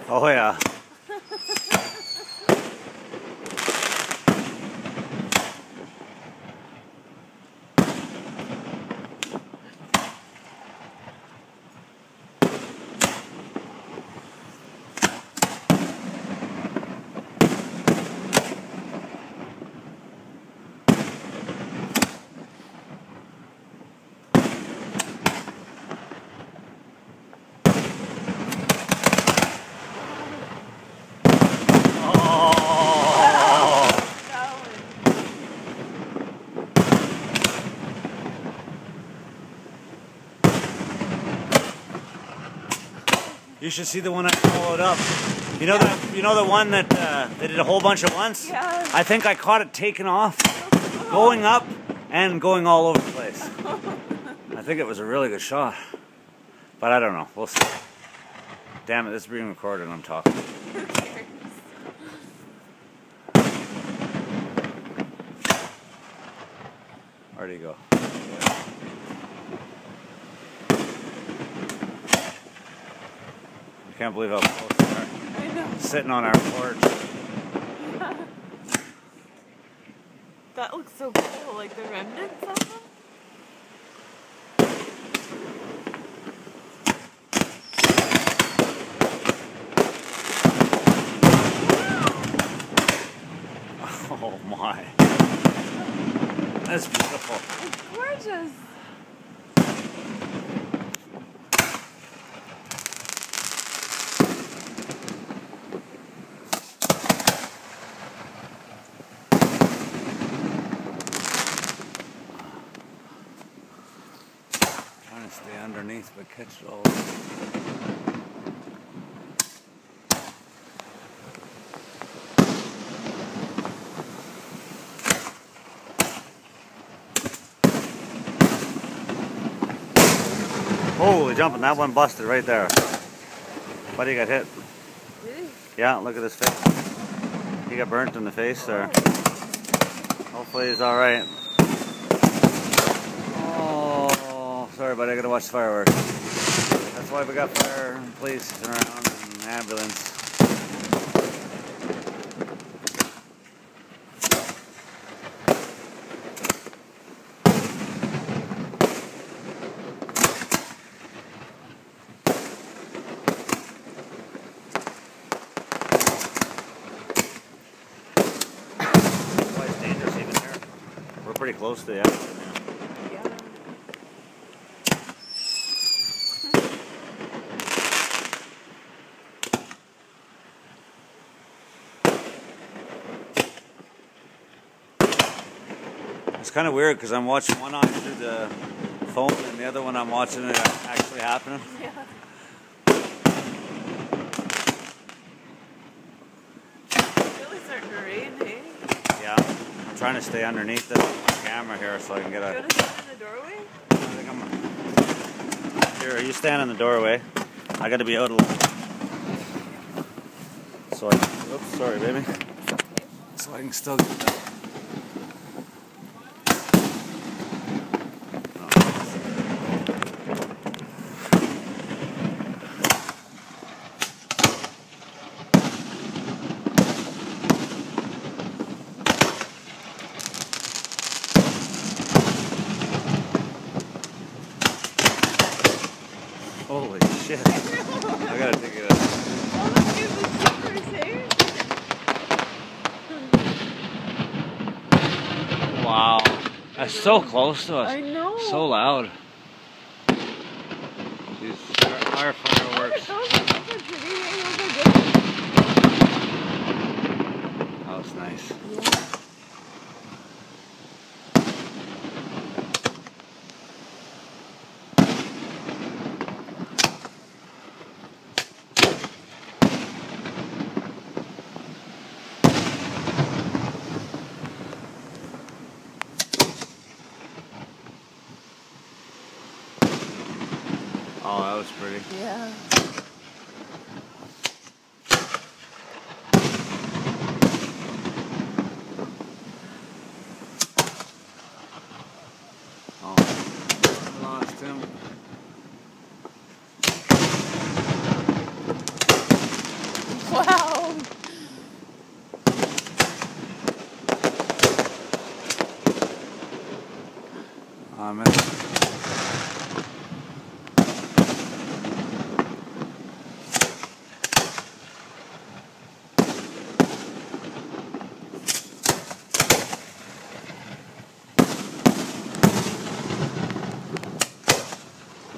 Oh yeah. You should see the one I followed up. You know the one that they did a whole bunch at once? Yeah. I think I caught it taking off, going up and going all over the place. I think it was a really good shot. But I don't know. We'll see. Damn it, this is being recorded and I'm talking. Where'd he go? I can't believe how close they are. I know. Sitting on our porch. Yeah. That looks so cool, like the remnants of them. Oh my. That's beautiful. It's gorgeous. Trying to stay underneath but catch it all. Holy jumping, that one busted right there. Buddy got hit. Really? Yeah, look at his face. He got burnt in the face there. Hopefully he's alright. Oh, sorry buddy, I gotta watch the fireworks. That's why we got fire and police around and ambulance. Pretty close to the exit now. Yeah. It's kind of weird because I'm watching one on through the phone and the other one I'm watching it actually happening. Yeah. It's really starting to rain, hey? Yeah, I'm trying to stay underneath the camera here so I can get a... You want to stand in the doorway? I think I'm... Here, you stand in the doorway. I got to be out a little... So I... Oops, sorry baby. So I can still get that. Holy shit. I gotta take it out. Oh, look at the zippers, hey? Wow. That's so close to us. I know. So loud. These fire fireworks. Those are pretty, hey? Those are good. That was nice. Yeah. Oh, that was pretty. Yeah. Oh, lost him. Wow. I missed it.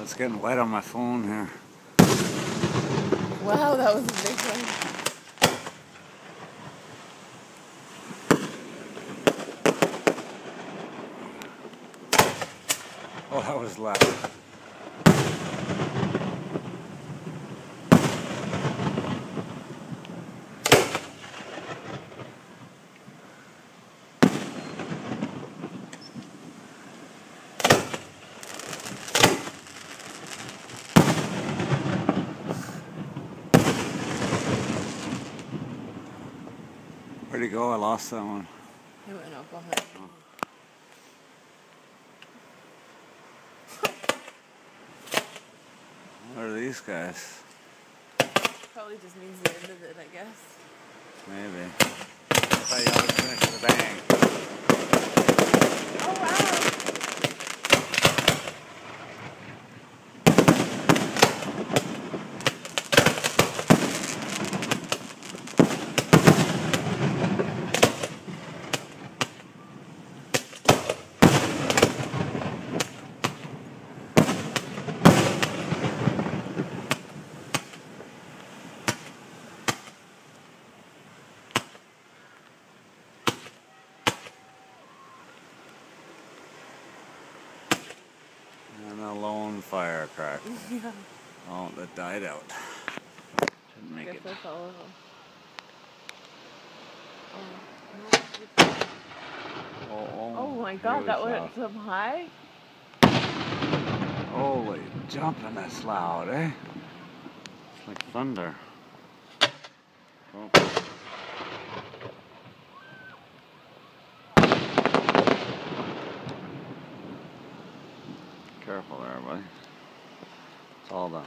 It's getting wet on my phone here. Wow, that was a big one. Oh, that was loud. Where'd he go? I lost that one. He went up behind. What are these guys? Probably just means the end of it, I guess. Maybe. I thought you always finish with a bang. Oh, wow. And a lone firecracker. Yeah. Oh, that died out. Didn't I make guess it. that's all of them. Oh my god, that went some high? Holy jumping, that's loud, eh? It's like thunder. Oh. Careful there, buddy. It's all done.